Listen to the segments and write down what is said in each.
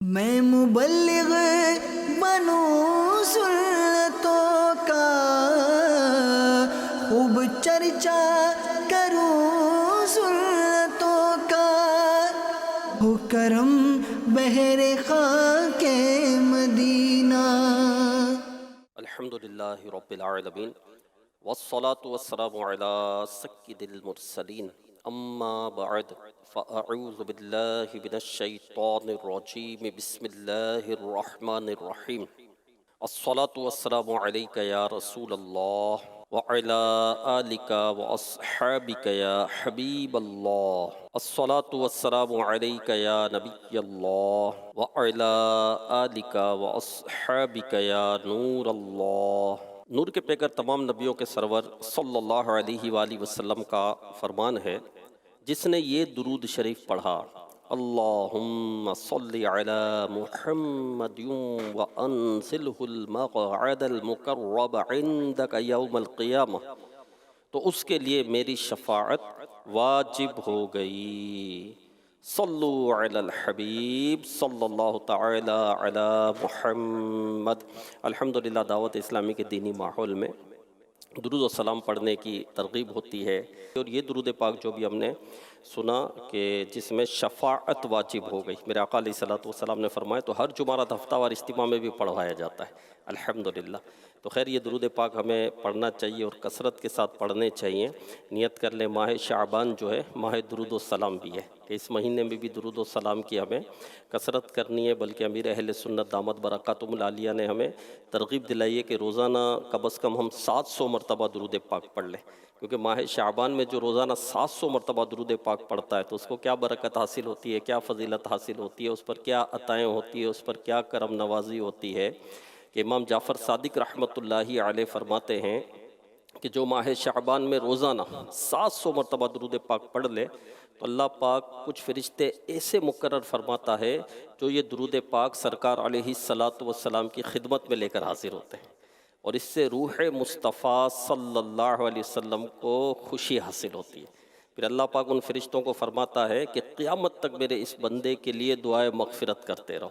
میں مبلغ بنوں سنتوں کا، خوب چرچا کروں سنتوں کا، ہو کرم بہر خاک مدینہ۔ الحمدللہ رب العالمین والصلاة والسلام علی سید المرسلین، اما بعد فاعوذ باللہ من الشیطان الرجیم، بسم اللہ الرحمن الرحیم۔ الصلاة والسلام علیک یا رسول اللہ وعلی آلک واصحابک یا حبیب اللہ۔ الصلاة والسلام علیک یا نبی اللہ وعلی آلک واصحابک یا نور اللہ۔ نور کے پیکر تمام نبیوں کے سرور صلی اللہ علیہ وآلہ وسلم کا فرمان ہے، جس نے یہ درود شریف پڑھا: اللہم صلی علی محمد وانزلہ المقعد المقرب عندک یوم القیامہ، تو اس کے لیے میری شفاعت واجب ہو گئی۔ صلو علی الحبیب صلی اللہ تعالی علی محمد۔ الحمدللہ دعوت اسلامی کے دینی ماحول میں درود و سلام پڑھنے کی ترغیب ہوتی ہے، اور یہ درود پاک جو بھی ہم نے سنا کہ جس میں شفاعت واجب ہو گئی، میرے آقا علیہ السلام نے فرمایا تو ہر جمعرات ہفتہ وار اجتماع میں بھی پڑھوایا جاتا ہے الحمدللہ۔ تو خیر یہ درود پاک ہمیں پڑھنا چاہیے اور کثرت کے ساتھ پڑھنے چاہیے۔ نیت کر لیں ماہ شعبان جو ہے ماہ درود و سلام بھی ہے، کہ اس مہینے میں بھی درود و سلام کی ہمیں کثرت کرنی ہے، بلکہ امیر اہل سنت دامت برکاتہم العالیہ نے ہمیں ترغیب دلائی ہے کہ روزانہ کم از کم ہم 700 مرتبہ درود پاک پڑھ لیں، کیونکہ ماہ شعبان میں جو روزانہ 700 مرتبہ درود پاک پڑھتا ہے تو اس کو کیا برکت حاصل ہوتی ہے، کیا فضیلت حاصل ہوتی ہے، اس پر کیا عطائیں ہوتی ہے، اس پر کیا کرم نوازی ہوتی ہے، کہ امام جعفر صادق رحمۃ اللہ علیہ فرماتے ہیں کہ جو ماہ شعبان میں روزانہ 700 مرتبہ درود پاک پڑھ لے تو اللہ پاک کچھ فرشتے ایسے مقرر فرماتا ہے جو یہ درود پاک سرکار علیہ السلام کی خدمت میں لے کر حاضر ہوتے ہیں، اور اس سے روح مصطفیٰ صلی اللہ علیہ وسلم کو خوشی حاصل ہوتی ہے۔ پھر اللہ پاک ان فرشتوں کو فرماتا ہے کہ قیامت تک میرے اس بندے کے لیے دعائے مغفرت کرتے رہو۔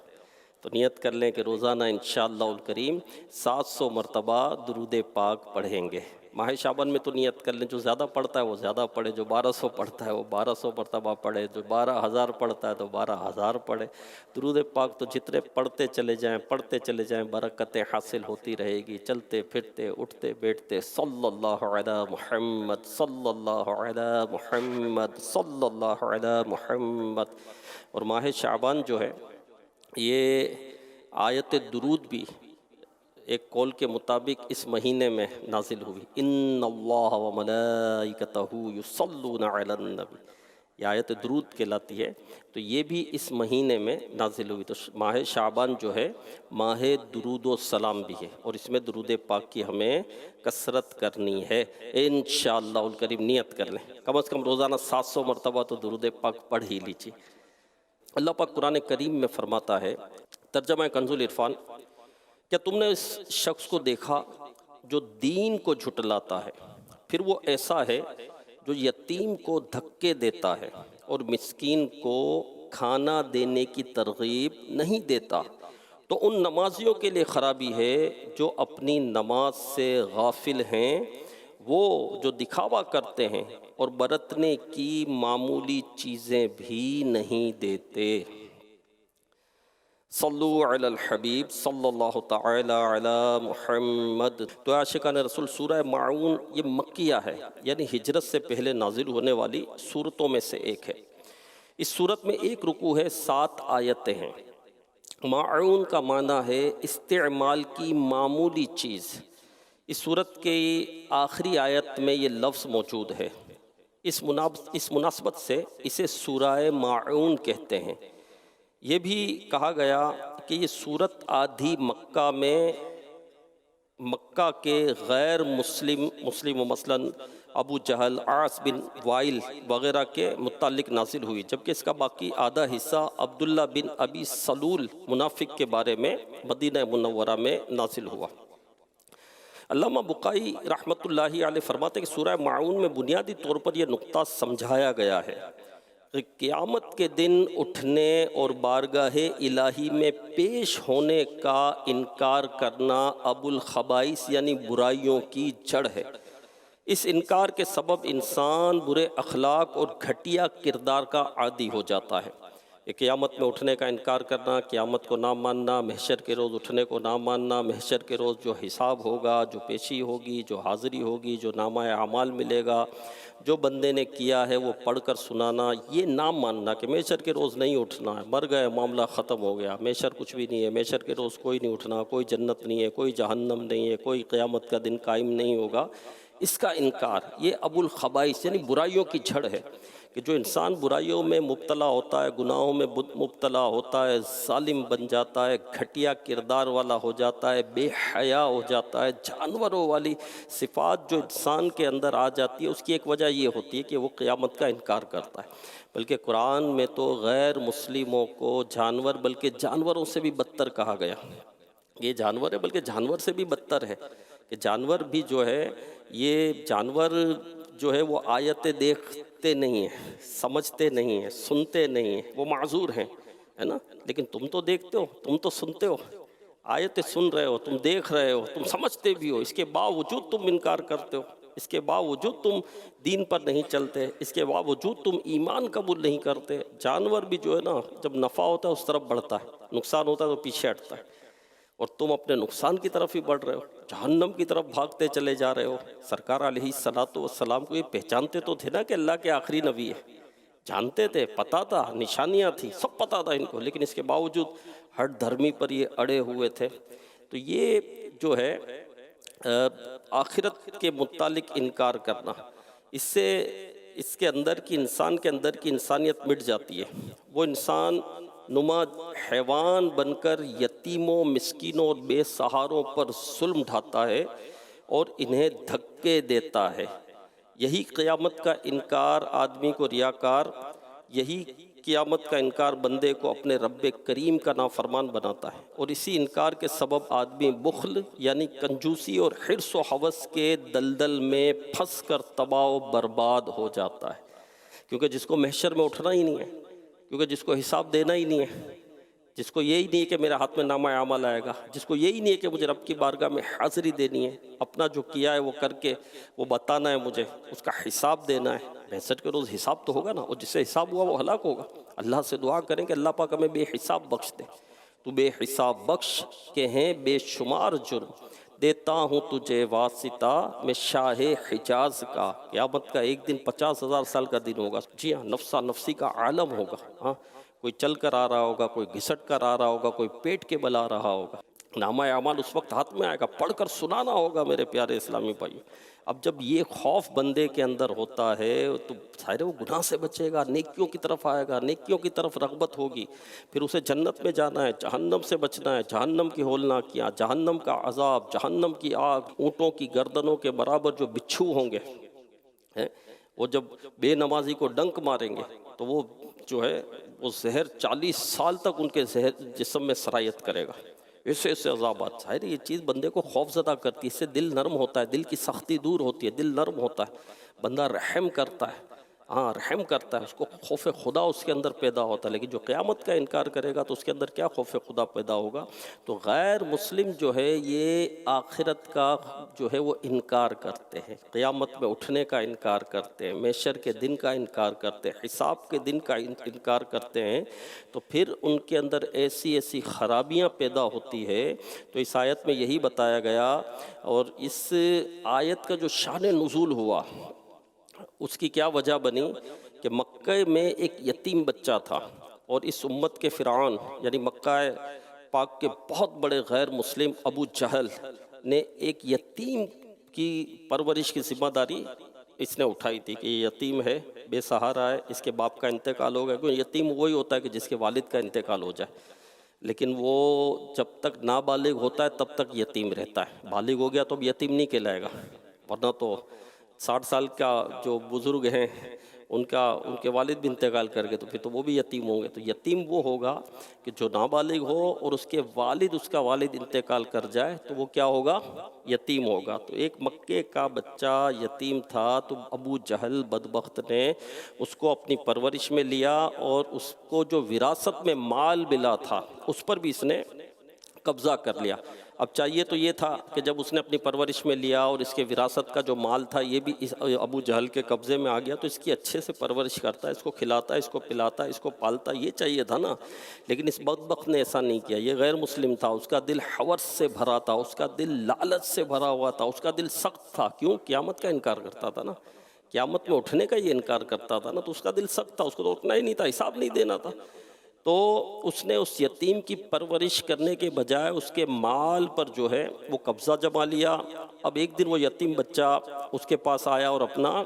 تو نیت کر لیں کہ روزانہ انشاءاللہ الکریم 700 مرتبہ درود پاک پڑھیں گے۔ ماہ شعبان میں تو نیت کر لیں جو زیادہ پڑھتا ہے وہ زیادہ پڑھے، جو 1200 پڑھتا ہے وہ 1200 مرتبہ پڑھے، جو 12000 پڑھتا ہے تو 12000 پڑھے۔ درود پاک تو جتنے پڑھتے چلے جائیں برکتیں حاصل ہوتی رہے گی، چلتے پھرتے اٹھتے بیٹھتے صلی اللہ علی محمد صلی اللہ علی محمد صلی اللہ علی محمد۔ اور ماہ شعبان جو ہے یہ آیت درود بھی ایک قول کے مطابق اس مہینے میں نازل ہوئی، ان اللہ و ملائکتہ یصلون علی النبی، یہ آیت درود کہلاتی ہے، تو یہ بھی اس مہینے میں نازل ہوئی۔ تو ماہ شعبان جو ہے ماہ درود و سلام بھی ہے، اور اس میں درود پاک کی ہمیں کثرت کرنی ہے انشاءاللہ الکریم۔ نیت کر لیں کم از کم روزانہ 700 مرتبہ تو درود پاک پڑھ ہی لیجیے۔ اللہ پاک قرآن کریم میں فرماتا ہے، ترجمہ کنز العرفان، کیا تم نے اس شخص کو دیکھا جو دین کو جھٹلاتا ہے، پھر وہ ایسا ہے جو یتیم کو دھکے دیتا ہے اور مسکین کو کھانا دینے کی ترغیب نہیں دیتا، تو ان نمازیوں کے لیے خرابی ہے جو اپنی نماز سے غافل ہیں، وہ جو دکھاوا کرتے ہیں اور برتنے کی معمولی چیزیں بھی نہیں دیتے۔ صلو علی الحبیب صلی اللہ تعالی علی محمد۔ تو عاشقان رسول سورہ معون یہ مکیہ ہے، یعنی ہجرت سے پہلے نازل ہونے والی سورتوں میں سے ایک ہے۔ اس سورت میں ایک رکوع ہے، 7 آیتیں ہیں۔ معون کا معنی ہے استعمال کی معمولی چیز۔ اس سورت کے آخری آیت میں یہ لفظ موجود ہے، اس مناسبت سے اسے سورہ معون کہتے ہیں۔ یہ بھی کہا گیا کہ یہ سورت آدھی مکہ کے غیر مسلم مثلاً ابو جہل، عاص بن وائل وغیرہ کے متعلق نازل ہوئی، جبکہ اس کا باقی آدھا حصہ عبداللہ بن ابی سلول منافق کے بارے میں مدینہ منورہ میں نازل ہوا۔ علامہ بقائی رحمۃ اللہ علیہ فرماتے ہیں کہ سورہ معون میں بنیادی طور پر یہ نقطہ سمجھایا گیا ہے کہ قیامت کے دن اٹھنے اور بارگاہ الہی میں پیش ہونے کا انکار کرنا ابو الخبائث یعنی برائیوں کی جڑ ہے۔ اس انکار کے سبب انسان برے اخلاق اور گھٹیا کردار کا عادی ہو جاتا ہے۔ کہ قیامت میں اٹھنے کا انکار کرنا، قیامت کو نہ ماننا، محشر کے روز اٹھنے کو نہ ماننا، محشر کے روز جو حساب ہوگا، جو پیشی ہوگی، جو حاضری ہوگی، جو نامہ اعمال ملے گا، جو بندے نے کیا ہے وہ پڑھ کر سنانا، یہ نہ ماننا کہ محشر کے روز نہیں اٹھنا ہے، مر گئے معاملہ ختم ہو گیا، محشر کچھ بھی نہیں ہے، محشر کے روز کوئی نہیں اٹھنا، کوئی جنت نہیں ہے، کوئی جہنم نہیں ہے، کوئی قیامت کا دن قائم نہیں ہوگا، اس کا انکار یہ ابو الخبائث یعنی برائیوں کی جڑ ہے۔ کہ جو انسان برائیوں میں مبتلا ہوتا ہے، گناہوں میں مبتلا ہوتا ہے، ظالم بن جاتا ہے، گھٹیا کردار والا ہو جاتا ہے، بے حیا ہو جاتا ہے، جانوروں والی صفات جو انسان کے اندر آ جاتی ہے، اس کی ایک وجہ یہ ہوتی ہے کہ وہ قیامت کا انکار کرتا ہے۔ بلکہ قرآن میں تو غیر مسلموں کو جانور بلکہ جانوروں سے بھی بدتر کہا گیا۔ یہ جانور ہے بلکہ جانور سے بھی بدتر ہے، کہ جانور بھی جو ہے، یہ جانور جو ہے وہ آیتیں دیکھتے نہیں ہیں، سمجھتے نہیں ہیں، سنتے نہیں ہیں، وہ معذور ہیں، ہے نا؟ لیکن تم تو دیکھتے ہو، تم تو سنتے ہو، آیتیں سن رہے ہو، تم دیکھ رہے ہو، تم سمجھتے بھی ہو، اس کے باوجود تم انکار کرتے ہو، اس کے باوجود تم دین پر نہیں چلتے، اس کے باوجود تم ایمان قبول نہیں کرتے۔ جانور بھی جو ہے نا، جب نفع ہوتا ہے اس طرف بڑھتا ہے، نقصان ہوتا ہے تو پیچھے ہٹتا ہے، اور تم اپنے نقصان کی طرف ہی بڑھ رہے ہو، جہنم کی طرف بھاگتے چلے جا رہے ہو۔ سرکار علیہ السلام کو یہ پہچانتے تو تھے نا کہ اللہ کے آخری نبی ہے، جانتے تھے، پتہ تھا، نشانیاں تھیں، سب پتہ تھا ان کو، لیکن اس کے باوجود ہٹ دھرمی پر یہ اڑے ہوئے تھے۔ تو یہ جو ہے آخرت کے متعلق انکار کرنا، اس سے اس کے اندر کی انسان کے اندر کی انسانیت مٹ جاتی ہے۔ وہ انسان نما حیوان بن کر یتیموں، مسکینوں اور بے سہاروں پر ظلم ڈھاتا ہے اور انہیں دھکے دیتا ہے۔ یہی قیامت کا انکار آدمی کو ریاکار، یہی قیامت کا انکار بندے کو اپنے رب کریم کا نافرمان بناتا ہے، اور اسی انکار کے سبب آدمی بخل یعنی کنجوسی اور حرص و ہوس کے دلدل میں پھنس کر تباہ و برباد ہو جاتا ہے۔ کیونکہ جس کو محشر میں اٹھنا ہی نہیں ہے، کیونکہ جس کو حساب دینا ہی نہیں ہے، جس کو یہی نہیں ہے کہ میرے ہاتھ میں نامہ اعمال آئے گا، جس کو یہی نہیں ہے کہ مجھے رب کی بارگاہ میں حاضری دینی ہے، اپنا جو کیا ہے وہ کر کے وہ بتانا ہے، مجھے اس کا حساب دینا ہے۔ محشر کے روز حساب تو ہوگا نا، اور جس سے حساب ہوا وہ ہلاک ہوگا۔ اللہ سے دعا کریں کہ اللہ پاک ہمیں بے حساب بخش دے۔ تو بے حساب بخش کے ہیں بے شمار جرم، دیتا ہوں تجھے واسطہ میں شاہ حجاز کا۔ قیامت کا ایک دن 50,000 سال کا دن ہوگا۔ جی ہاں، نفسا نفسی کا عالم ہوگا۔ ہاں، کوئی چل کر آ رہا ہوگا، کوئی گھسٹ کر آ رہا ہوگا، کوئی پیٹ کے بل آ رہا ہوگا۔ نامہ اعمال اس وقت ہاتھ میں آئے گا، پڑھ کر سنانا ہوگا میرے پیارے اسلامی بھائیو۔ اب جب یہ خوف بندے کے اندر ہوتا ہے تو ظاہر ہے وہ گناہ سے بچے گا، نیکیوں کی طرف آئے گا، نیکیوں کی طرف رغبت ہوگی، پھر اسے جنت میں جانا ہے، جہنم سے بچنا ہے، جہنم کی ہولناکیاں، جہنم کا عذاب، جہنم کی آگ، اونٹوں کی گردنوں کے برابر جو بچھو ہوں گے، وہ جب بے نمازی کو ڈنک ماریں گے تو وہ جو ہے وہ زہر 40 سال تک ان کے جسم میں سرایت کرے گا۔ ایسے ایسے عذابات، ظاہر یہ چیز بندے کو خوف زدہ کرتی ہے، اس سے دل نرم ہوتا ہے، دل کی سختی دور ہوتی ہے، دل نرم ہوتا ہے، بندہ رحم کرتا ہے، ہاں رحم کرتا ہے، اس کو خوف خدا اس کے اندر پیدا ہوتا ہے۔ لیکن جو قیامت کا انکار کرے گا تو اس کے اندر کیا خوف خدا پیدا ہوگا؟ تو غیر مسلم جو ہے یہ آخرت کا جو ہے وہ انکار کرتے ہیں، قیامت میں اٹھنے کا انکار کرتے ہیں، محشر کے دن کا انکار کرتے ہیں، حساب کے دن کا انکار کرتے ہیں، تو پھر ان کے اندر ایسی ایسی خرابیاں پیدا ہوتی ہے۔ تو اس آیت میں یہی بتایا گیا، اور اس آیت کا جو شان نزول ہوا اس کی کیا وجہ بنی کہ مکہ میں ایک یتیم بچہ تھا، اور اس امت کے فرعون یعنی مکہ پاک کے بہت بڑے غیر مسلم ابو جہل نے ایک یتیم کی پرورش کی ذمہ داری اس نے اٹھائی تھی کہ یہ یتیم ہے، بے سہارا ہے، اس کے باپ کا انتقال ہو گیا۔ کیونکہ یتیم وہی ہوتا ہے کہ جس کے والد کا انتقال ہو جائے، لیکن وہ جب تک نابالغ ہوتا ہے تب تک یتیم رہتا ہے، بالغ ہو گیا تو اب یتیم نہیں کہلائے گا، ورنہ تو 60 سال کا جو بزرگ ہیں ان کے والد بھی انتقال کر گئے تو پھر تو وہ بھی یتیم ہوں گے. تو یتیم وہ ہوگا کہ جو نابالغ ہو اور اس کے والد اس کا والد انتقال کر جائے تو وہ کیا ہوگا؟ یتیم ہوگا. تو ایک مکے کا بچہ یتیم تھا تو ابو جہل بدبخت نے اس کو اپنی پرورش میں لیا اور اس کو جو وراثت میں مال ملا تھا اس پر بھی اس نے قبضہ کر لیا. اب چاہیے تو یہ تھا کہ جب اس نے اپنی پرورش میں لیا اور اس کے وراثت کا جو مال تھا یہ بھی اس ابو جہل کے قبضے میں آ گیا تو اس کی اچھے سے پرورش کرتا ہے، اس کو کھلاتا ہے، اس کو پلاتا ہے، اس کو پالتا ہے، یہ چاہیے تھا نا. لیکن اس بدبخت نے ایسا نہیں کیا. یہ غیر مسلم تھا، اس کا دل حوث سے بھرا تھا، اس کا دل لالچ سے بھرا ہوا تھا، اس کا دل سخت تھا. کیوں؟ قیامت کا انکار کرتا تھا نا، قیامت میں اٹھنے کا یہ انکار کرتا تھا نا، تو اس کا دل سخت تھا، اس کو تو اٹھنا ہی نہیں تھا، حساب نہیں دینا تھا. تو اس نے اس یتیم کی پرورش کرنے کے بجائے اس کے مال پر جو ہے وہ قبضہ جما لیا. اب ایک دن وہ یتیم بچہ اس کے پاس آیا اور اپنا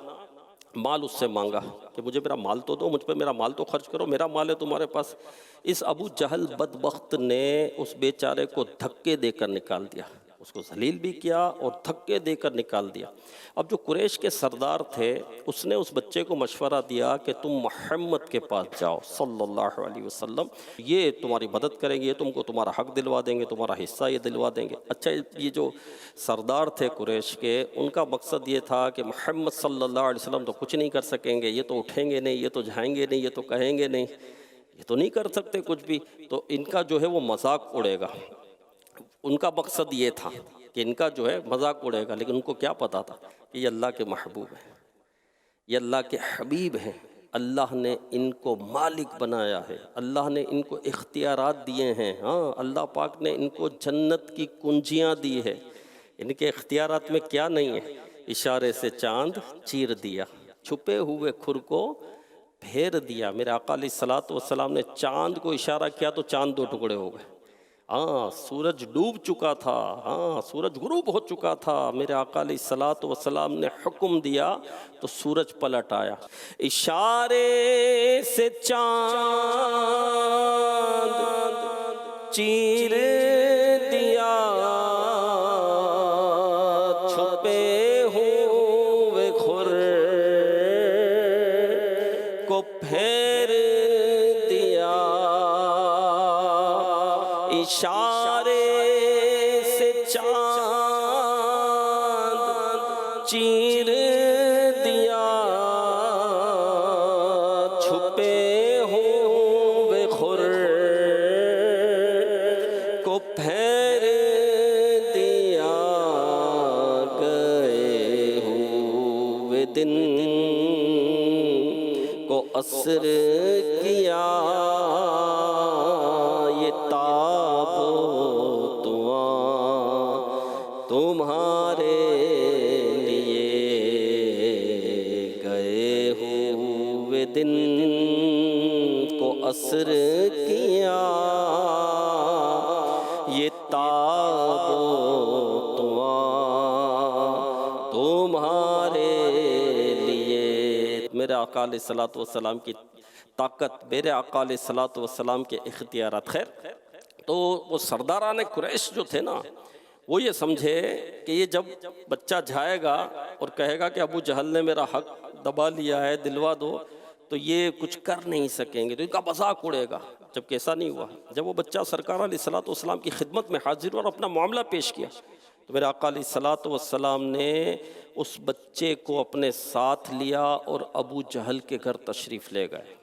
مال اس سے مانگا کہ مجھے میرا مال تو دو، مجھ پہ میرا مال تو خرچ کرو، میرا مال ہے تمہارے پاس. اس ابو جہل بدبخت نے اس بیچارے کو دھکے دے کر نکال دیا، اس کو ذلیل بھی کیا اور دھکے دے کر نکال دیا. اب جو قریش کے سردار تھے اس نے اس بچے کو مشورہ دیا کہ تم محمد کے پاس جاؤ صلی اللہ علیہ وسلم، یہ تمہاری مدد کریں گے، یہ تم کو تمہارا حق دلوا دیں گے، تمہارا حصہ یہ دلوا دیں گے. اچھا، یہ جو سردار تھے قریش کے ان کا مقصد یہ تھا کہ محمد صلی اللہ علیہ وسلم تو کچھ نہیں کر سکیں گے، یہ تو اٹھیں گے نہیں، یہ تو جائیں گے نہیں، یہ تو کہیں گے نہیں، یہ تو نہیں کر سکتے کچھ بھی، تو ان کا جو ہے وہ مذاق اڑے گا. ان کا مقصد یہ تھا کہ ان کا جو ہے مذاق اڑے گا. لیکن ان کو کیا پتا تھا کہ یہ اللہ کے محبوب ہیں، یہ اللہ کے حبیب ہیں، اللہ نے ان کو مالک بنایا ہے، اللہ نے ان کو اختیارات دیے ہیں. ہاں، اللہ پاک نے ان کو جنت کی کنجیاں دی ہے. ان کے اختیارات میں کیا نہیں ہے؟ اشارے سے چاند چیر دیا، چھپے ہوئے کھر کو پھیر دیا. میرے آقا علیہ الصلوۃ والسلام نے چاند کو اشارہ کیا تو چاند دو ٹکڑے ہو گئے. ہاں، سورج ڈوب چکا تھا، ہاں سورج غروب ہو چکا تھا، میرے آقا علیہ الصلوۃ والسلام نے حکم دیا تو سورج پلٹ آیا. اشارے سے چاند چیر دیا، چھپے ہوئے کھر کو پھیر دیا. اشارے سے چاند چیر دیا، چھپے ہوئے کھر کو پھیر دیا. گئے ہوئے دن کو عصر کیا، یہ تمہارے لیے. گئے ہوئے دن کو عصر کیا، یہ تابوت تمہارے لیے. میرے آقا علیہ الصلوۃ والسلام کی طاقت، میرے آقا علیہ الصلوۃ والسلام کے اختیارات. خیر، تو وہ سرداران قریش جو تھے نا وہ یہ سمجھے کہ یہ جب بچہ جائے گا اور کہے گا کہ ابو جہل نے میرا حق دبا لیا ہے، دلوا دو، تو یہ کچھ کر نہیں سکیں گے، تو ان کا مذاق اڑے گا. جبکہ ایسا نہیں ہوا. جب وہ بچہ سرکار علیہ الصلوۃ والسلام کی خدمت میں حاضر اور اپنا معاملہ پیش کیا تو میرے آقا علیہ الصلوۃ والسلام نے اس بچے کو اپنے ساتھ لیا اور ابو جہل کے گھر تشریف لے گئے.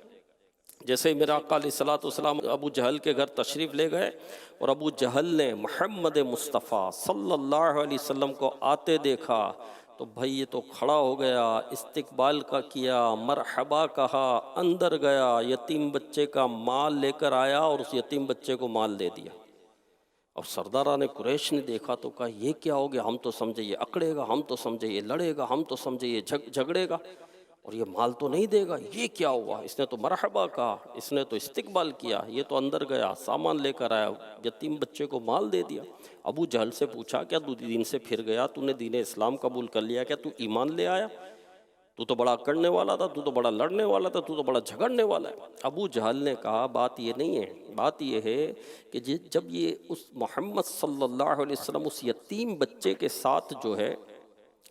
جیسے ہی میرے آقا علیہ الصلوۃ والسلام ابو جہل کے گھر تشریف لے گئے اور ابو جہل نے محمد مصطفیٰ صلی اللہ علیہ وسلم کو آتے دیکھا تو بھائی یہ تو کھڑا ہو گیا، استقبال کا کیا، مرحبا کہا، اندر گیا، یتیم بچے کا مال لے کر آیا اور اس یتیم بچے کو مال دے دیا. اور سرداران قریش نے دیکھا تو کہا یہ کیا ہو گیا؟ ہم تو سمجھے یہ اکڑے گا، ہم تو سمجھے یہ لڑے گا، ہم تو سمجھے یہ جھگڑے گا اور یہ مال تو نہیں دے گا. یہ کیا ہوا؟ اس نے تو مرحبا کہا، اس نے تو استقبال کیا، یہ تو اندر گیا، سامان لے کر آیا، یتیم بچے کو مال دے دیا. ابو جہل سے پوچھا کیا تو دین سے پھر گیا؟ تو نے دین اسلام قبول کر لیا؟ کیا تو ایمان لے آیا؟ تو بڑا کرنے والا تھا، تو بڑا لڑنے والا تھا، تو بڑا جھگڑنے والا ہے. ابو جہل نے کہا بات یہ نہیں ہے، بات یہ ہے کہ جب یہ اس محمد صلی اللہ علیہ وسلم اس یتیم بچے کے ساتھ جو ہے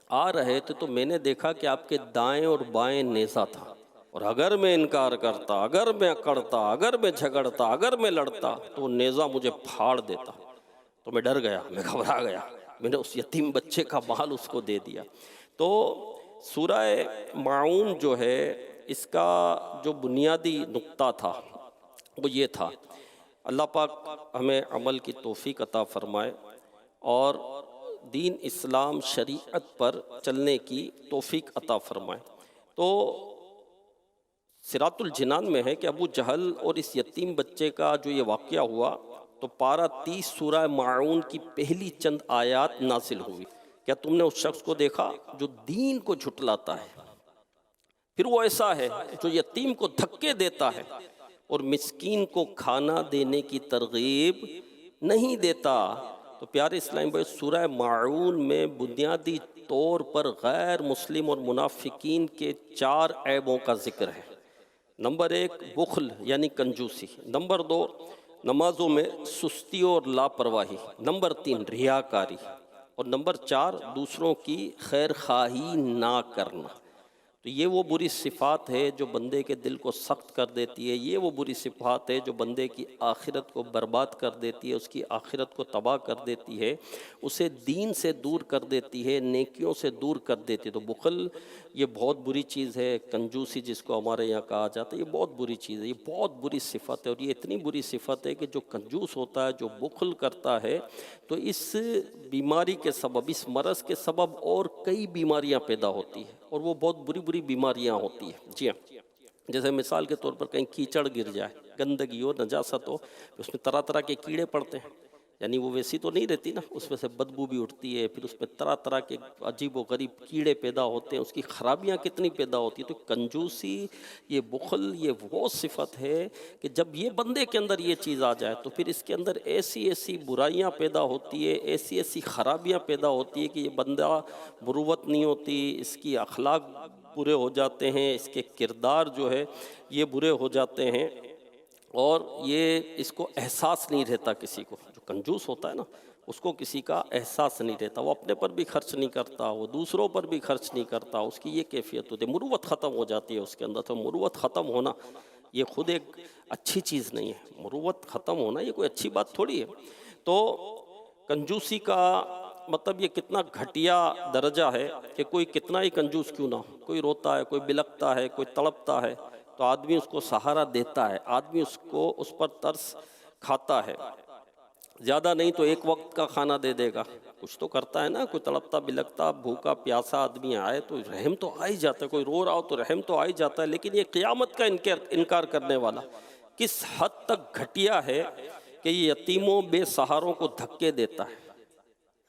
آ رہے تھے تو میں نے دیکھا کہ آپ کے دائیں اور بائیں نیزہ تھا. اور اگر میں انکار کرتا، اگر میں اکڑتا، اگر میں جھگڑتا، اگر میں لڑتا تو وہ نیزہ مجھے پھاڑ دیتا۔ تو میں ڈر گیا، میں گھبرا گیا، میں نے اس یتیم بچے کا مال اس کو دے دیا۔ تو سورہ ماعون جو ہے، اس کا جو بنیادی نقطہ تھا وہ یہ تھا، اللہ پاک ہمیں عمل کی توفیق عطا فرمائے اور دین اسلام شریعت پر چلنے کی توفیق عطا فرمائے۔ تو صراط الجنان میں ہے کہ ابو جہل اور اس یتیم بچے کا جو یہ واقعہ ہوا تو پارہ 30 سورہ ماعون کی پہلی چند آیات نازل ہوئی۔ کیا تم نے اس شخص کو دیکھا جو دین کو جھٹلاتا ہے، پھر وہ ایسا ہے جو یتیم کو دھکے دیتا ہے اور مسکین کو کھانا دینے کی ترغیب نہیں دیتا۔ تو پیارے اسلام بھائی، سورہ ماعون میں بنیادی طور پر غیر مسلم اور منافقین کے 4 عیبوں کا ذکر ہے۔ نمبر 1 بخل یعنی کنجوسی، نمبر 2 نمازوں میں سستی اور لاپرواہی، نمبر 3 ریاکاری، اور نمبر 4 دوسروں کی خیر خواہی نہ کرنا۔ تو یہ وہ بری صفات ہے جو بندے کے دل کو سخت کر دیتی ہے، یہ وہ بری صفات ہے جو بندے کی آخرت کو برباد کر دیتی ہے، اس کی آخرت کو تباہ کر دیتی ہے، اسے دین سے دور کر دیتی ہے، نیکیوں سے دور کر دیتی ہے۔ تو بخل یہ بہت بری چیز ہے، کنجوسی جس کو ہمارے یہاں کہا جاتا ہے، یہ بہت بری چیز ہے، یہ بہت بری صفت ہے، اور یہ اتنی بری صفت ہے کہ جو کنجوس ہوتا ہے، جو بخل کرتا ہے، تو اس بیماری کے سبب، اس مرض کے سبب اور کئی بیماریاں پیدا ہوتی ہیں، اور وہ بہت بری بری بیماریاں ہوتی ہیں۔ جی ہاں، جیسے مثال کے طور پر کہیں کیچڑ گر جائے، گندگی ہو، نجاست ہو، اس میں طرح طرح کے کیڑے پڑتے ہیں، یعنی وہ ویسی تو نہیں رہتی نا، اس میں سے بدبو بھی اٹھتی ہے، پھر اس میں طرح طرح کے عجیب و غریب کیڑے پیدا ہوتے ہیں، اس کی خرابیاں کتنی پیدا ہوتی ہیں۔ تو کنجوسی، یہ بخل، یہ وہ صفت ہے کہ جب یہ بندے کے اندر یہ چیز آ جائے تو پھر اس کے اندر ایسی ایسی برائیاں پیدا ہوتی ہے، ایسی ایسی خرابیاں پیدا ہوتی ہے کہ یہ بندہ مروت نہیں ہوتی، اس کی اخلاق برے ہو جاتے ہیں، اس کے کردار جو ہے یہ برے ہو جاتے ہیں، اور یہ اس کو احساس نہیں رہتا کسی کو۔ جو کنجوس ہوتا ہے نا، اس کو کسی کا احساس نہیں رہتا، وہ اپنے پر بھی خرچ نہیں کرتا، وہ دوسروں پر بھی خرچ نہیں کرتا، اس کی یہ کیفیت ہوتی ہے، مروت ختم ہو جاتی ہے اس کے اندر۔ تو مروت ختم ہونا یہ خود ایک اچھی چیز نہیں ہے، مروت ختم ہونا یہ کوئی اچھی بات تھوڑی ہے۔ تو کنجوسی کا مطلب یہ کتنا گھٹیا درجہ ہے کہ کوئی کتنا ہی کنجوس کیوں نہ ہو، کوئی روتا ہے، کوئی بلکتا ہے، کوئی تڑپتا ہے، تو آدمی اس کو سہارا دیتا ہے، آدمی اس پر ترس کھاتا ہے، زیادہ نہیں تو ایک وقت کا کھانا دے دے گا، کچھ تو کرتا ہے نا۔ کوئی تڑپتا بلکتا بھوکا پیاسا آدمی آئے تو رحم تو آ ہی جاتا ہے، کوئی رو رہا ہو تو رحم تو آ ہی جاتا ہے۔ لیکن یہ قیامت کا انکار کرنے والا کس حد تک گھٹیا ہے کہ یہ یتیموں بے سہاروں کو دھکے دیتا ہے۔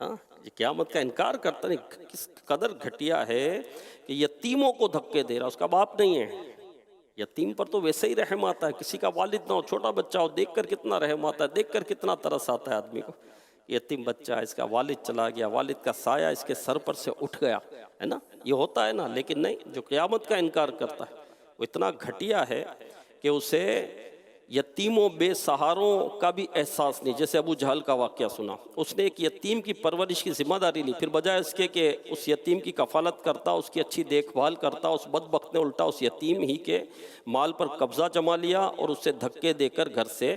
ہاں، یہ قیامت کا انکار کرتا نہیں، کس قدر گھٹیا ہے کہ یتیموں کو دھکے دے رہا، اس کا باپ نہیں ہے۔ یتیم پر تو ویسے ہی رحم آتا ہے، کسی کا والد نہ ہو، چھوٹا بچہ ہو، دیکھ کر کتنا رحم آتا ہے، دیکھ کر کتنا ترس آتا ہے آدمی کو۔ یتیم بچہ ہے، اس کا والد چلا گیا، والد کا سایہ اس کے سر پر سے اٹھ گیا، ہے نا، یہ ہوتا ہے نا۔ لیکن نہیں، جو قیامت کا انکار کرتا ہے وہ اتنا گھٹیا ہے کہ اسے یتیموں بے سہاروں کا بھی احساس نہیں۔ جیسے ابو جہل کا واقعہ سنا، اس نے ایک یتیم کی پرورش کی ذمہ داری لی، پھر بجائے اس کے کہ اس یتیم کی کفالت کرتا، اس کی اچھی دیکھ بھال کرتا، اس بدبخت نے الٹا اس یتیم ہی کے مال پر قبضہ جما لیا اور اسے دھکے دے کر گھر سے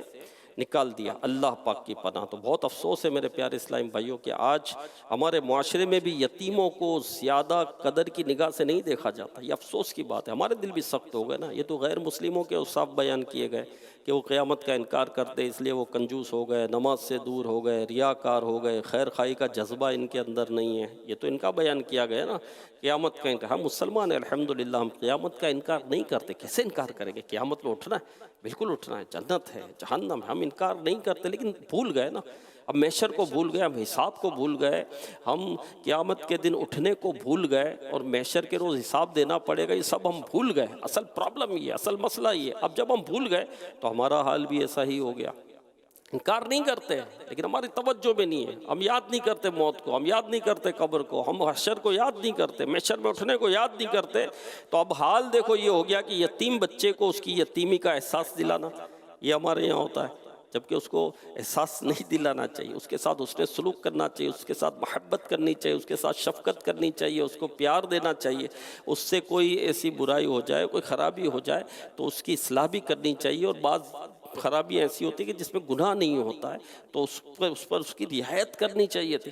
نکال دیا۔ اللہ پاک کی پناہ۔ تو بہت افسوس ہے میرے پیارے اسلام بھائیوں کہ آج ہمارے معاشرے میں بھی یتیموں کو زیادہ قدر کی نگاہ سے نہیں دیکھا جاتا، یہ افسوس کی بات ہے۔ ہمارے دل بھی سخت ہو گئے نا، یہ تو غیر مسلموں کے اوصاف بیان کیے گئے کہ وہ قیامت کا انکار کرتے، اس لیے وہ کنجوس ہو گئے، نماز سے دور ہو گئے، ریاکار ہو گئے، خیر خواہی کا جذبہ ان کے اندر نہیں ہے، یہ تو ان کا بیان کیا گیا نا، قیامت کا انکار۔ ہم مسلمان ہیں الحمدللہ، ہم قیامت کا انکار نہیں کرتے۔ کیسے انکار کریں گے؟ قیامت میں اٹھنا ہے، بالکل اٹھنا ہے، جنت ہے، جہنم ہے، ہم انکار نہیں کرتے، لیکن بھول گئے نا۔ اب محشر کو بھول گئے، ہم حساب کو بھول گئے، ہم قیامت کے دن اٹھنے کو بھول گئے، اور محشر کے روز حساب دینا پڑے گا، یہ سب ہم بھول گئے۔ اصل پرابلم یہ ہے، اصل مسئلہ یہ ہے۔ اب جب ہم بھول گئے تو ہمارا حال بھی ایسا ہی ہو گیا۔ انکار نہیں کرتے لیکن ہماری توجہ میں نہیں ہے، ہم یاد نہیں کرتے موت کو، ہم یاد نہیں کرتے قبر کو، ہم حشر کو یاد نہیں کرتے، محشر میں اٹھنے کو یاد نہیں کرتے۔ تو اب حال دیکھو یہ ہو گیا کہ یتیم بچے کو اس کی یتیمی کا احساس دلانا، یہ ہمارے یہاں ہوتا ہے۔ جبکہ اس کو احساس نہیں دلانا چاہیے، اس کے ساتھ اس نے سلوک کرنا چاہیے، اس کے ساتھ محبت کرنی چاہیے، اس کے ساتھ شفقت کرنی چاہیے، اس کو پیار دینا چاہیے۔ اس سے کوئی ایسی برائی ہو جائے، کوئی خرابی ہو جائے تو اس کی اصلاح بھی کرنی چاہیے، اور بعض خرابی ایسی ہوتی ہے کہ جس میں گناہ نہیں ہوتا ہے تو اس پر اس کی رعایت کرنی چاہیے تھی،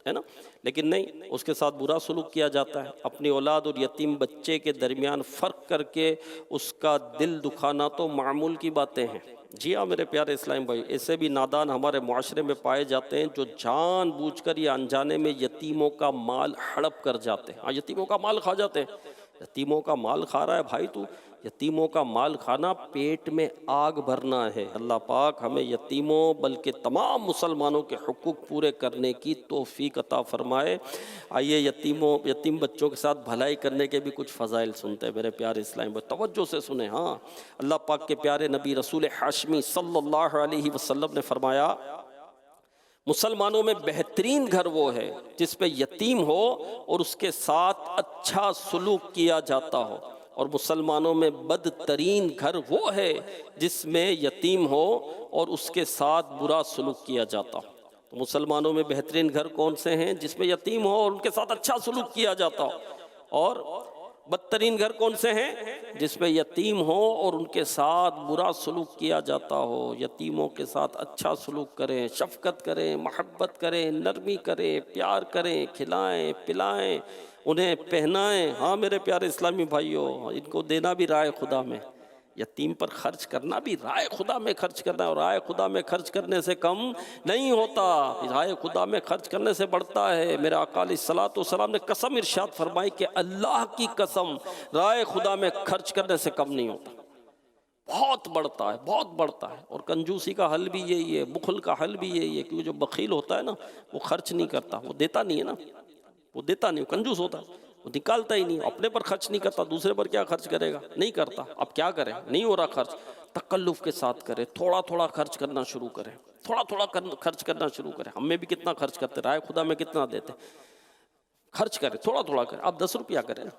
ہے نا، لیکن نہیں، اس کے ساتھ برا سلوک کیا جاتا ہے۔ اپنی اولاد اور یتیم بچے کے درمیان فرق کر کے اس کا دل دکھانا تو معمول کی باتیں ہیں۔ جی ہاں میرے پیارے اسلام بھائی، ایسے بھی نادان ہمارے معاشرے میں پائے جاتے ہیں جو جان بوجھ کر یا انجانے میں یتیموں کا مال ہڑپ کر جاتے ہیں۔ ہاں، یتیموں کا مال کھا جاتے ہیں۔ یتیموں کا مال کھا رہا ہے بھائی تو، یتیموں کا مال کھانا پیٹ میں آگ بھرنا ہے۔ اللہ پاک ہمیں یتیموں بلکہ تمام مسلمانوں کے حقوق پورے کرنے کی توفیق عطا فرمائے۔ آئیے یتیم بچوں کے ساتھ بھلائی کرنے کے بھی کچھ فضائل سنتے ہیں میرے پیارے اسلام بھائی، توجہ سے سنیں۔ ہاں، اللہ پاک کے پیارے نبی رسول ہاشمی صلی اللہ علیہ وسلم نے فرمایا، مسلمانوں میں بہترین گھر وہ ہے جس میں یتیم ہو اور اس کے ساتھ اچھا سلوک کیا جاتا ہو، اور مسلمانوں میں بدترین گھر وہ ہے جس میں یتیم ہو اور اس کے ساتھ برا سلوک کیا جاتا ہو۔ تو مسلمانوں میں بہترین گھر کون سے ہیں؟ جس میں یتیم ہو اور ان کے ساتھ اچھا سلوک کیا جاتا ہو۔ اور بدترین گھر کون سے ہیں؟ جس میں یتیم ہو اور ان کے ساتھ برا سلوک کیا جاتا ہو۔ یتیموں کے ساتھ اچھا سلوک کریں، شفقت کریں، محبت کریں، نرمی کریں، پیار کریں، کھلائیں پلائیں، انہیں پہنائیں۔ ہاں میرے پیارے اسلامی بھائیوں، ان کو دینا بھی رائے خدا میں، یتیم پر خرچ کرنا بھی رائے خدا میں خرچ کرنا ہے، اور رائے خدا میں خرچ کرنے سے کم نہیں ہوتا، رائے خدا میں خرچ کرنے سے بڑھتا ہے۔ میرے آقا علیہ الصلوۃ والسلام نے قسم ارشاد فرمائی کہ اللہ کی قسم، رائے خدا میں خرچ کرنے سے کم نہیں ہوتا، بہت بڑھتا ہے، بہت بڑھتا ہے۔ اور کنجوسی کا حل بھی یہی ہے، بخل کا حل بھی یہی ہے، کیونکہ جو بخیل ہوتا ہے نا وہ خرچ نہیں کرتا، وہ دیتا نہیں ہے نا، وہ دیتا نہیں، وہ کنجوس ہوتا ہے، وہ نکالتا ہی نہیں، اپنے پر خرچ نہیں کرتا، دوسرے پر کیا خرچ کرے گا؟ نہیں کرتا۔ اب کیا کرے؟ نہیں ہو رہا خرچ، تکلف کے ساتھ کرے، تھوڑا تھوڑا خرچ کرنا شروع کرے، تھوڑا تھوڑا خرچ کرنا شروع کرے۔ ہم میں بھی کتنا خرچ کرتے، رائے خدا میں کتنا دیتے، خرچ کرے، تھوڑا تھوڑا کرے۔ اب 10 روپیہ کرے نا،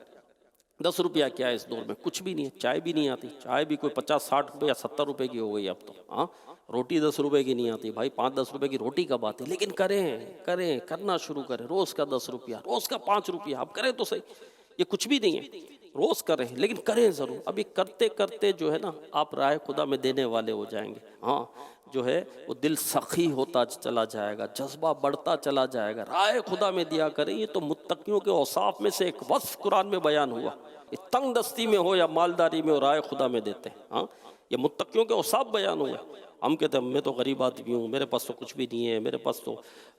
10 روپیہ کیا ہے اس دور میں؟ کچھ بھی نہیں ہے، چائے بھی نہیں آتی، چائے بھی کوئی 50-60 روپے یا 70 روپے کی ہو گئی اب تو۔ ہاں، روٹی 10 روپے کی نہیں آتی بھائی، 5-10 روپے کی روٹی کا بات ہے، لیکن کریں، کرنا شروع کریں، روز کا 10 روپیہ، روز کا 5 روپیہ، اب کریں تو صحیح، یہ کچھ بھی نہیں ہے، روز کریں لیکن کریں ضرور۔ اب یہ کرتے کرتے جو ہے نا آپ رائے خدا میں دینے والے ہو جائیں گے۔ ہاں، جو ہے وہ دل سخی ہوتا چلا جائے گا، جذبہ بڑھتا چلا جائے گا، رائے خدا میں دیا کریں۔ یہ تو متقیوں کے اوصاف میں سے ایک وصف قرآن میں بیان ہوا، یہ تنگ دستی میں ہو یا مالداری میں ہو، رائے خدا میں دیتے ہیں۔ ہاں، یہ متقیوں کے اوصاف بیان ہوئے۔ ہم کہتے ہیں میں تو غریب آدمی ہوں، میرے پاس تو کچھ بھی نہیں ہے، میرے پاس تو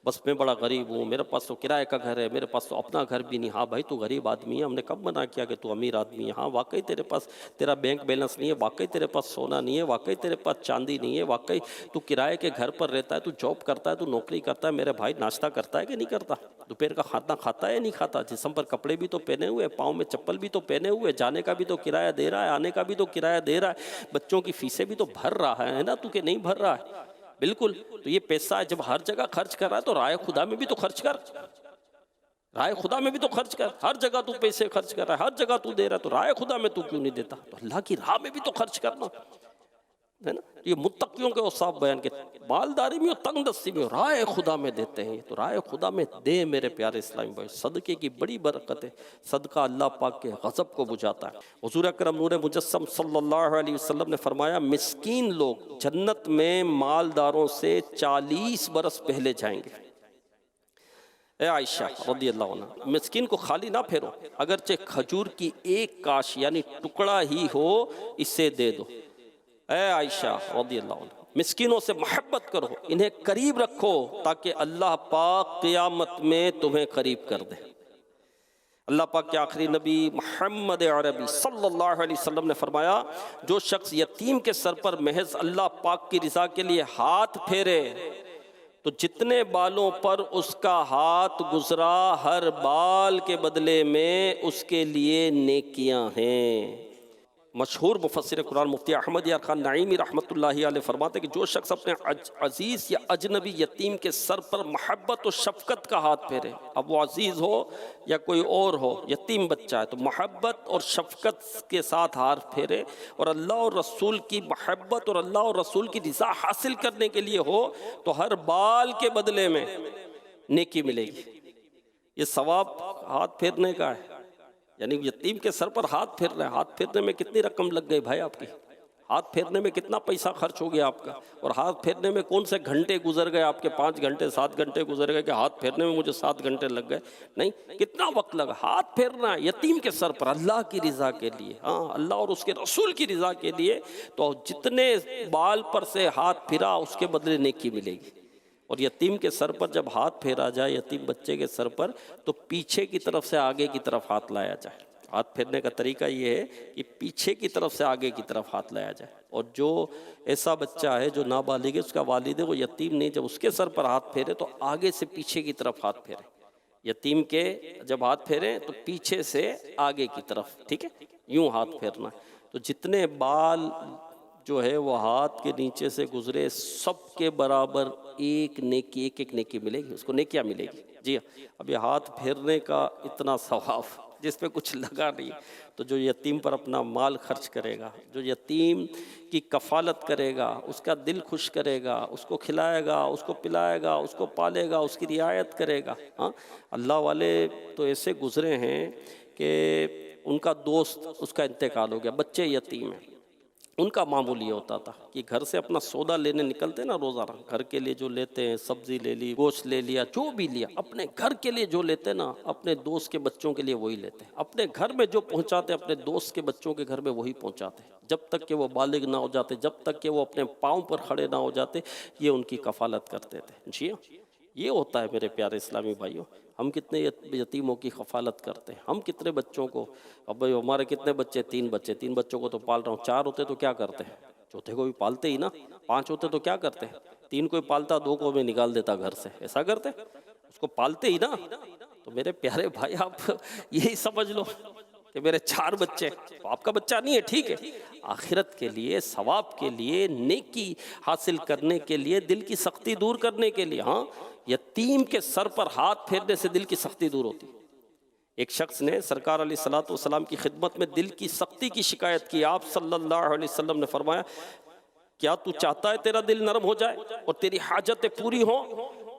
بس میں بڑا غریب ہوں، میرے پاس تو کرائے کا گھر ہے، میرے پاس تو اپنا گھر بھی نہیں۔ ہاں بھائی تو غریب آدمی ہے، ہم نے کب منع کیا کہ تو امیر آدمی ہے؟ ہاں واقعی تیرے پاس تیرا بینک بیلنس نہیں ہے، واقعی تیرے پاس سونا نہیں ہے، واقعی تیرے پاس چاندی نہیں ہے، واقعی تو کرائے کے گھر پر رہتا ہے، تو جاب کرتا ہے، تو نوکری کرتا ہے۔ میرے بھائی ناشتہ کرتا ہے کہ نہیں کرتا؟ دوپہر کا کھانا کھاتا ہے یا نہیں کھاتا؟ جسم پر کپڑے بھی تو پہنے ہوئے، پاؤں میں چپل بھی تو پہنے ہوئے، جانے کا بھی تو کرایہ دے رہا ہے، آنے کا بھی تو کرایہ دے رہا ہے، بچوں کی فیسیں بھی تو بھر رہا ہے نا، تو کہ نہیں بھر رہا ہے؟ بالکل۔ تو یہ پیسہ ہے جب ہر جگہ خرچ کر رہا ہے تو رائے خدا میں بھی تو خرچ کر، رائے خدا میں بھی تو خرچ کر۔ ہر جگہ تو پیسے خرچ کر رہا ہے، ہر جگہ تو دے رہا ہے، تو رائے خدا میں تو کیوں نہیں دیتا؟ تو اللہ کی راہ میں بھی تو خرچ کرنا ہے نا۔ یہ متقیوں کے اوصاف بیان کے، مالداری میں ہو، تنگ دستی میں ہو، رائے خدا میں دیتے ہیں۔ تو رائے خدا میں دے میرے پیارے اسلامی بھائی، صدقے کی بڑی برکت ہے، صدقہ اللہ پاک کے غضب کو بجھاتا ہے۔ حضور اکرم نور مجسم صلی اللہ علیہ وسلم نے فرمایا، مسکین لوگ جنت میں مالداروں سے 40 برس پہلے جائیں گے۔ اے عائشہ رضی اللہ عنہ، مسکین کو خالی نہ پھیرو، اگرچہ کھجور کی ایک کاش یعنی ٹکڑا ہی ہو، اسے دے دو۔ اے عائشہ رضی اللہ عنہ، مسکینوں سے محبت کرو، انہیں قریب رکھو تاکہ اللہ پاک قیامت میں تمہیں قریب کر دے۔ اللہ پاک کے آخری نبی محمد عربی صلی اللہ علیہ وسلم نے فرمایا، جو شخص یتیم کے سر پر محض اللہ پاک کی رضا کے لیے ہاتھ پھیرے تو جتنے بالوں پر اس کا ہاتھ گزرا، ہر بال کے بدلے میں اس کے لیے نیکیاں ہیں۔ مشہور مفسر قرآن مفتی احمد یار خان نعیمی رحمۃ اللہ علیہ فرماتے ہیں کہ جو شخص اپنے عزیز یا اجنبی یتیم کے سر پر محبت و شفقت کا ہاتھ پھیرے، اب وہ عزیز ہو یا کوئی اور ہو، یتیم بچہ ہے تو محبت اور شفقت کے ساتھ ہاتھ پھیرے، اور اللہ اور رسول کی محبت اور اللہ اور رسول کی رضا حاصل کرنے کے لیے ہو تو ہر بال کے بدلے میں نیکی ملے گی۔ یہ ثواب ہاتھ پھیرنے کا ہے، یعنی یتیم کے سر پر ہاتھ پھیر رہے ہیں۔ ہاتھ پھیرنے میں کتنی رقم لگ گئی بھائی آپ کی؟ ہاتھ پھیرنے میں کتنا پیسہ خرچ ہو گیا آپ کا؟ اور ہاتھ پھیرنے میں کون سے گھنٹے گزر گئے آپ کے؟ 5 گھنٹے 7 گھنٹے گزر گئے کہ ہاتھ پھیرنے میں مجھے 7 گھنٹے لگ گئے؟ نہیں، کتنا وقت لگا؟ ہاتھ پھیرنا ہے یتیم کے سر پر اللہ کی رضا کے لیے، ہاں اللہ اور اس کے رسول کی رضا کے لیے، تو جتنے بال پر سے ہاتھ پھرا اس کے بدلے نیکی ملے گی۔ اور یتیم کے سر پر جب ہاتھ پھیرا جائے، یتیم بچے کے سر پر، تو پیچھے کی طرف سے آگے کی طرف ہاتھ لایا جائے۔ ہاتھ پھیرنے کا طریقہ یہ ہے کہ پیچھے کی طرف سے آگے کی طرف ہاتھ لایا جائے، اور جو ایسا بچہ ہے جو نابالغ ہے، اس کا والد ہے، وہ یتیم نہیں، جب اس کے سر پر ہاتھ پھیرے تو آگے سے پیچھے کی طرف ہاتھ پھیرے۔ یتیم کے جب ہاتھ پھیرے تو پیچھے سے آگے کی طرف، ٹھیک ہے، یوں ہاتھ پھیرنا ہے۔ تو جتنے بال جو ہے وہ ہاتھ کے نیچے سے گزرے، سب کے برابر ایک نیکی، ایک نیکی ملے گی، اس کو نیکیاں ملے گی۔ جی ہاں، اب یہ ہاتھ پھیرنے کا اتنا ثواب جس پہ کچھ لگا نہیں، تو جو یتیم پر اپنا مال خرچ کرے گا، جو یتیم کی کفالت کرے گا، اس کا دل خوش کرے گا، اس کو کھلائے گا، اس کو پلائے گا، اس کو پالے گا، اس کی رعایت کرے گا، ہاں اللہ والے تو ایسے گزرے ہیں کہ ان کا دوست اس کا انتقال ہو گیا، بچے یتیم ہیں۔ ان کا معمول یہ ہوتا تھا کہ گھر سے اپنا سودا لینے نکلتے نا روزانہ، گھر کے لیے جو لیتے ہیں، سبزی لے لی، گوشت لے لیا، جو بھی لیا، اپنے گھر کے لیے جو لیتے نا، اپنے دوست کے بچوں کے لیے وہی لیتے ہیں۔ اپنے گھر میں جو پہنچاتے اپنے دوست کے بچوں کے گھر میں وہی پہنچاتے، جب تک کہ وہ بالغ نہ ہو جاتے، جب تک کہ وہ اپنے پاؤں پر کھڑے نہ ہو جاتے، یہ ان کی کفالت کرتے تھے۔ جی ہاں، یہ ہوتا ہے میرے پیارے اسلامی بھائیوں۔ ہم کتنے یتیموں کی کفالت کرتے ہیں، ہم کتنے بچوں کو، اب بھائی ہمارے کتنے بچے؟ 3 بچے، 3 بچوں کو تو پال رہا ہوں، 4 ہوتے تو کیا کرتے ہیں؟ چوتھے کو بھی پالتے ہی نا، 5 ہوتے تو کیا کرتے ہیں؟ 3 کو ہی پالتا، 2 کو میں نکال دیتا گھر سے، ایسا کرتے؟ اس کو پالتے ہی نا۔ تو میرے پیارے بھائی آپ یہی سمجھ لو کہ میرے 4 بچے، تو آپ کا بچہ نہیں ہے، ٹھیک ہے، آخرت کے لیے، ثواب کے لیے، نیکی حاصل کرنے کے لیے، دل کی سختی دور کرنے کے لیے، ہاں یتیم کے سر پر ہاتھ پھیرنے سے دل کی سختی دور ہوتی۔ ایک شخص نے سرکار علیہ الصلوۃ والسلام کی خدمت میں دل کی سختی کی شکایت کی۔ آپ صلی اللہ علیہ وسلم نے فرمایا، کیا تو چاہتا ہے تیرا دل نرم ہو جائے اور تیری حاجتیں پوری ہوں؟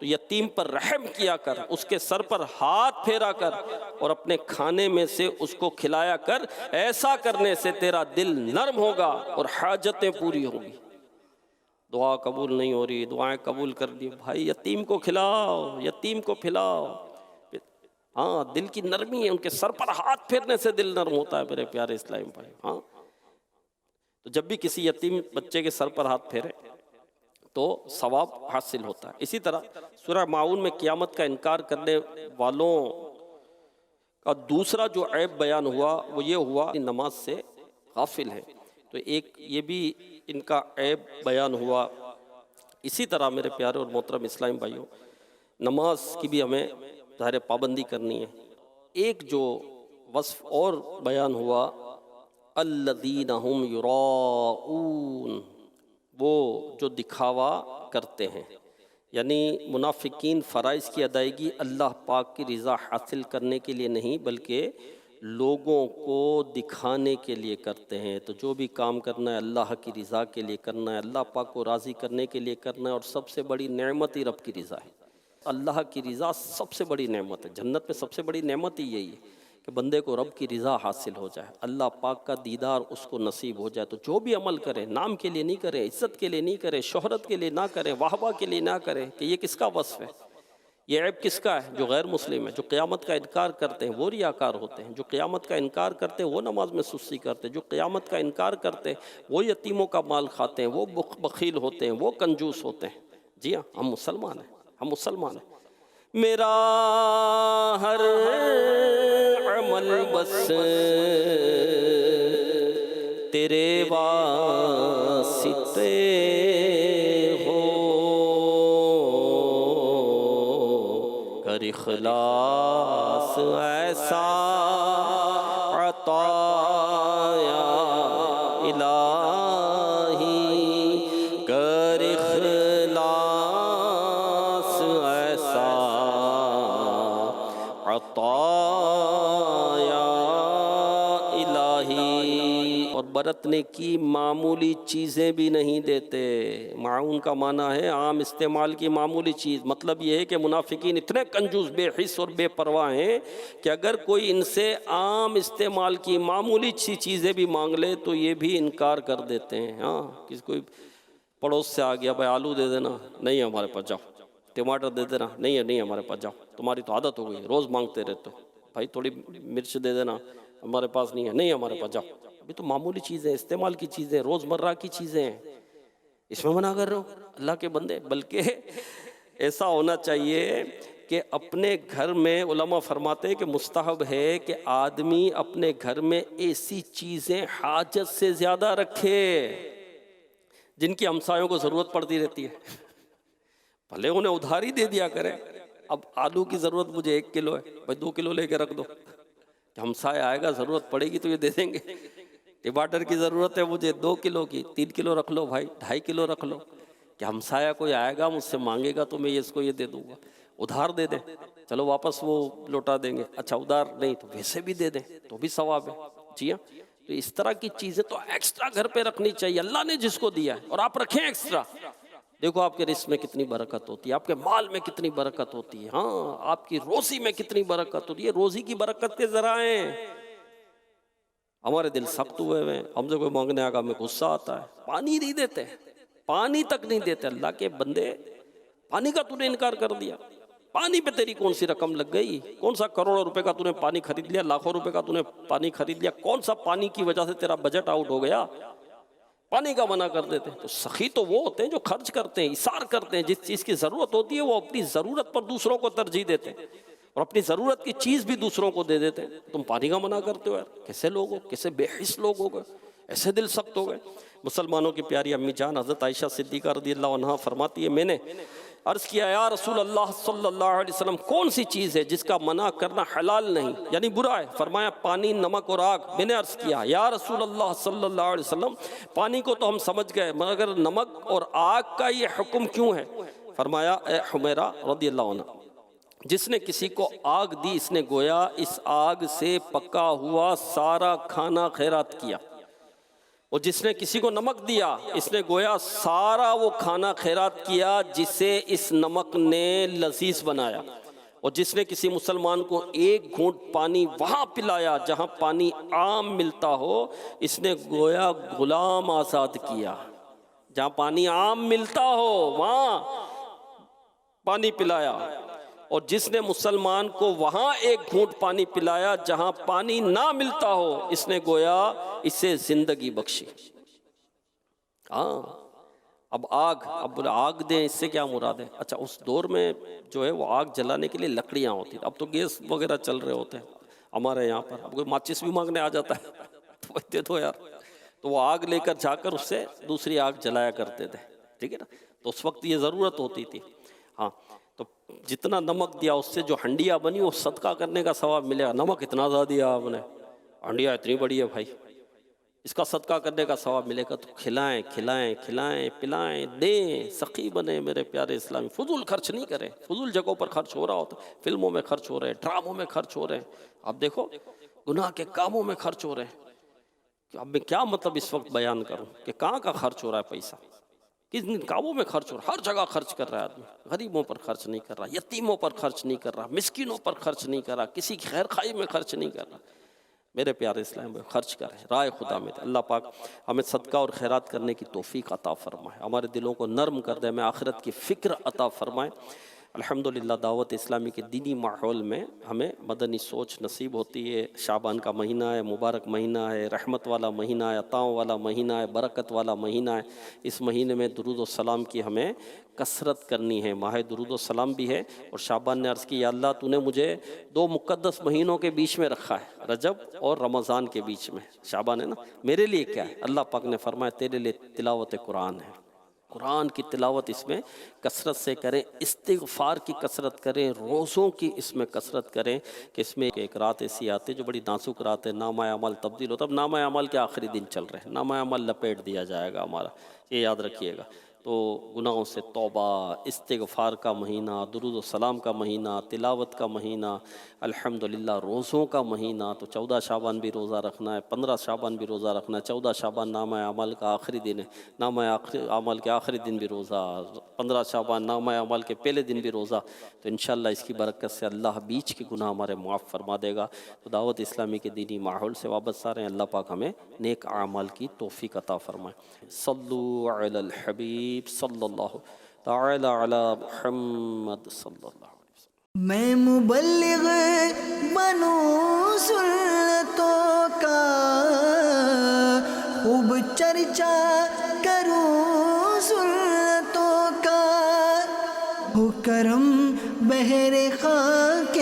تو یتیم پر رحم کیا کر، اس کے سر پر ہاتھ پھیرا کر، اور اپنے کھانے میں سے اس کو کھلایا کر۔ ایسا کرنے سے تیرا دل نرم ہوگا اور حاجتیں پوری ہوں گی۔ دعا قبول نہیں ہو رہی، دعائیں قبول کر دی، بھائی یتیم کو کھلاؤ، یتیم کو پھلاؤ۔ ہاں دل کی نرمی ہے، ان کے سر پر ہاتھ پھیرنے سے دل نرم ہوتا ہے میرے پیارے اسلامی بھائی۔ ہاں تو جب بھی کسی یتیم بچے کے سر پر ہاتھ پھیرے تو ثواب حاصل ہوتا ہے۔ اسی طرح سورہ ماعون میں قیامت کا انکار کرنے والوں کا دوسرا جو عیب بیان ہوا وہ یہ ہوا کہ نماز سے غافل ہے، تو ایک یہ بھی ان کا عیب بیان ہوا۔ اسی طرح میرے پیارے اور محترم اسلامی بھائیوں، نماز کی بھی ہمیں ظاہر پابندی کرنی ہے۔ ایک جو وصف اور بیان ہوا، الذین ہم یراؤون، وہ جو دکھاوا کرتے ہیں، یعنی منافقین فرائض کی ادائیگی اللہ پاک کی رضا حاصل کرنے کے لیے نہیں بلکہ لوگوں کو دکھانے کے لیے کرتے ہیں۔ تو جو بھی کام کرنا ہے اللہ کی رضا کے لیے کرنا ہے، اللہ پاک کو راضی کرنے کے لیے کرنا ہے، اور سب سے بڑی نعمت ہی رب کی رضا ہے۔ اللہ کی رضا سب سے بڑی نعمت ہے، جنت میں سب سے بڑی نعمت ہی یہی ہے کہ بندے کو رب کی رضا حاصل ہو جائے، اللہ پاک کا دیدار اس کو نصیب ہو جائے۔ تو جو بھی عمل کرے، نام کے لیے نہیں کرے، عزت کے لیے نہیں کرے، شہرت کے لیے نہ کرے، واہوا کے لیے نہ کرے، کہ یہ کس کا وصف ہے، یہ عیب کس کا ہے؟ جو غیر مسلم ہے، جو قیامت کا انکار کرتے ہیں وہ ریاکار ہوتے ہیں، جو قیامت کا انکار کرتے ہیں وہ نماز میں سستی کرتے ہیں، جو قیامت کا انکار کرتے ہیں وہ یتیموں کا مال کھاتے ہیں، وہ بخیل ہوتے ہیں، وہ کنجوس ہوتے ہیں۔ جی ہاں، ہم مسلمان ہیں، ہم مسلمان ہیں۔ میرا ہر عمل بس تیرے واسطے ہو، کر اخلاص ایسا عطا یا رکھنے کی معمولی چیزیں بھی نہیں دیتے۔ معاون کا معنی ہے عام استعمال کی معمولی چیز، مطلب یہ ہے کہ منافقین اتنے کنجوس، بے حس اور بے پرواہ ہیں کہ اگر کوئی ان سے عام استعمال کی معمولی سی چیزیں بھی مانگ لے تو یہ بھی انکار کر دیتے ہیں۔ ہاں، کسی کوئی پڑوس سے آ گیا، بھائی آلو دے دینا، نہیں ہمارے پاس، جاؤ۔ ٹماٹر دے دینا، نہیں ہمارے پاس، جاؤ، تمہاری تو عادت ہو گئی، روز مانگتے رہتے ہو۔ بھائی تھوڑی مرچ دے دینا، ہمارے پاس نہیں ہے، نہیں ہمارے پاس، جاؤ۔ ابھی تو معمولی چیزیں، استعمال کی چیزیں، روزمرہ کی چیزیں ہیں، اس میں منع کر رہے ہو اللہ کے بندے۔ بلکہ ایسا ہونا چاہیے کہ اپنے گھر میں، علماء فرماتے ہیں کہ مستحب ہے کہ آدمی اپنے گھر میں ایسی چیزیں حاجت سے زیادہ رکھے جن کی ہمسایوں کو ضرورت پڑتی رہتی ہے، بھلے انہیں ادھار ہی دے دیا کرے۔ اب آلو کی ضرورت مجھے 1 کلو ہے، بھائی 2 کلو لے کے رکھ دو، کہ ہمسایہ آئے گا ضرورت پڑے گی تو یہ دے دیں گے۔ ٹماٹر کی ضرورت ہے مجھے 2 کلو کی، 3 کلو رکھ لو بھائی، 2.5 کلو رکھ لو، کہ ہمسایہ کوئی آئے گا مجھ سے مانگے گا تو میں اس کو یہ دے دوں گا۔ ادھار دے دیں، چلو واپس وہ لوٹا دیں گے، اچھا ادھار نہیں تو ویسے بھی دے دیں تو بھی ثواب ہے۔ جی ہاں، تو اس طرح کی چیزیں تو ایکسٹرا گھر پہ رکھنی چاہیے، اللہ نے جس کو دیا ہے، اور آپ رکھیں ایکسٹرا۔ دیکھو آپ کے رزق میں کتنی برکت ہوتی ہے، آپ کے مال میں کتنی برکت ہوتی ہے، ہاں آپ کی روزی میں کتنی برکت ہوتی ہے۔ روزی کی برکت کے ذرائع ہیں۔ ہمارے دل سخت ہوئے ہیں، ہم سے کوئی مانگنے آگا ہمیں غصہ آتا ہے، پانی نہیں دیتے، پانی تک نہیں دیتے۔ اللہ کے بندے، پانی کا تو نے انکار کر دیا، پانی پہ تیری کون سی رقم لگ گئی؟ کون سا کروڑوں روپے کا تو نے پانی خرید لیا، لاکھوں روپے کا تو نے پانی خرید لیا، کون سا پانی کی وجہ سے تیرا بجٹ آؤٹ ہو گیا؟ پانی کا منع کر دیتے ہیں۔ تو سخی تو وہ ہوتے ہیں جو خرچ کرتے ہیں، ایثار کرتے ہیں، جس چیز کی ضرورت ہوتی ہے وہ اپنی ضرورت پر دوسروں کو ترجیح دیتے ہیں، اور اپنی ضرورت کی چیز بھی دوسروں کو دے دیتے ہیں۔ تم پانی کا منع کرتے ہو یار، کیسے لوگ ہو، کیسے بے حس لوگ ہو گئے، ایسے دل سخت ہو گئے۔ مسلمانوں کی پیاری امی جان حضرت عائشہ صدیقہ رضی اللہ عنہا فرماتی ہے، میں نے عرض کیا یا رسول اللہ صلی اللہ علیہ وسلم، کون سی چیز ہے جس کا منع کرنا حلال نہیں یعنی برا ہے؟ فرمایا پانی، نمک اور آگ۔ میں نے عرض کیا یا رسول اللہ صلی اللہ علیہ وسلم، پانی کو تو ہم سمجھ گئے مگر نمک اور آگ کا یہ حکم کیوں ہے؟ فرمایا اے حمیرہ رضی اللہ عنہ، جس نے کسی کو آگ دی اس نے گویا اس آگ سے پکا ہوا سارا کھانا خیرات کیا، اور جس نے کسی کو نمک دیا اس نے گویا سارا وہ کھانا خیرات کیا جسے اس نمک نے لذیذ بنایا، اور جس نے کسی مسلمان کو 1 گھونٹ پانی وہاں پلایا جہاں پانی عام ملتا ہو اس نے گویا غلام آزاد کیا۔ جہاں پانی عام ملتا ہو وہاں پانی پلایا، اور جس نے مسلمان کو وہاں 1 گھونٹ پانی پلایا جہاں پانی نہ ملتا ہو اس نے گویا اسے زندگی بخشی۔ ہاں، اب آگ دیں، اس سے کیا مراد ہے؟ اچھا اس دور میں جو ہے وہ آگ جلانے کے لیے لکڑیاں ہوتی تھیں، اب تو گیس وغیرہ چل رہے ہوتے ہیں ہمارے یہاں پر، اب کوئی ماچس بھی مانگنے آ جاتا ہے تو دے دو یار، تو وہ آگ لے کر جا کر اس سے دوسری آگ جلایا کرتے تھے، ٹھیک ہے نا؟ تو اس وقت یہ ضرورت ہوتی تھی۔ ہاں، تو جتنا نمک دیا اس سے جو ہنڈیاں بنی وہ صدقہ کرنے کا ثواب ملے گا۔ نمک اتنا زیادہ دیا آپ نے، ہنڈیا اتنی بڑی ہے بھائی، اس کا صدقہ کرنے کا ثواب ملے گا۔ تو کھلائیں کھلائیں کھلائیں پلائیں، دیں، سخی بنیں میرے پیارے اسلامی، فضول خرچ نہیں کریں۔ فضول جگہوں پر خرچ ہو رہا ہوتا، فلموں میں خرچ ہو رہے ہیں، ڈراموں میں خرچ ہو رہے ہیں، اب دیکھو گناہ کے کاموں میں خرچ ہو رہے ہیں۔ اب میں کیا مطلب اس وقت بیان کروں کہ کہاں کا خرچ ہو رہا ہے پیسہ، کن کاموں میں خرچ ہو رہا ہے؟ ہر جگہ خرچ کر رہا ہے آدمی، غریبوں پر خرچ نہیں کر رہا، یتیموں پر خرچ نہیں کر رہا، مسکینوں پر خرچ نہیں کر رہا، کسی کی خیر خواہی میں خرچ نہیں کر رہا۔ میرے پیارے اسلام میں خرچ کریں، راہ خدا میں۔ اللہ پاک ہمیں صدقہ اور خیرات کرنے کی توفیق عطا فرمائے، ہمارے دلوں کو نرم کر دے، ہمیں آخرت کی فکر عطا فرمائے۔ الحمدللہ دعوت اسلامی کے دینی ماحول میں ہمیں مدنی سوچ نصیب ہوتی ہے۔ شعبان کا مہینہ ہے، مبارک مہینہ ہے، رحمت والا مہینہ ہے، عطاؤں والا مہینہ ہے، برکت والا مہینہ ہے۔ اس مہینے میں درود و سلام کی ہمیں کثرت کرنی ہے، ماہ درود و سلام بھی ہے۔ اور شعبان نے عرض کی یا اللہ تو نے مجھے 2 مقدس مہینوں کے بیچ میں رکھا ہے، رجب اور رمضان کے بیچ میں، شعبان ہے نا، میرے لیے کیا ہے؟ اللہ پاک نے فرمایا تیرے لیے تلاوت قرآن ہے، قرآن کی تلاوت اس میں کثرت سے کریں، استغفار کی کثرت کریں، روزوں کی اس میں کثرت کریں کہ اس میں ایک رات ایسی آتی ہے جو بڑی نازک رات ہے، نامہ اعمال تبدیل ہوتا ہے۔ اب نامہ اعمال کے آخری دن چل رہے ہیں، نامہ اعمال لپیٹ دیا جائے گا ہمارا، یہ یاد رکھیے گا۔ تو گناہوں سے توبہ، استغفار کا مہینہ، درود و سلام کا مہینہ، تلاوت کا مہینہ، الحمدللہ روزوں کا مہینہ. تو 14 شعبان بھی روزہ رکھنا ہے، 15 شعبان بھی روزہ رکھنا ہے. 14 شعبان نامہ اعمال کا آخری دن ہے، نامہ اعمال کے آخری دن بھی روزہ. 15 شعبان نامہ اعمال کے پہلے دن بھی روزہ. تو انشاءاللہ اس کی برکت سے اللہ بیچ کے گناہ ہمارے معاف فرما دے گا. تو دعوت اسلامی کے دینی ماحول سے وابستہ رہیں. اللہ پاک ہمیں نیک اعمال کی توفیق عطا فرمائے. صلو علی الحبیب صلی اللہ تعالی علی محمد صلی اللہ علیہ وسلم. میں مبلغ بنوں سنتوں کا، خوب چرچا کروں سنتوں کا، ہو کرم بہر خاک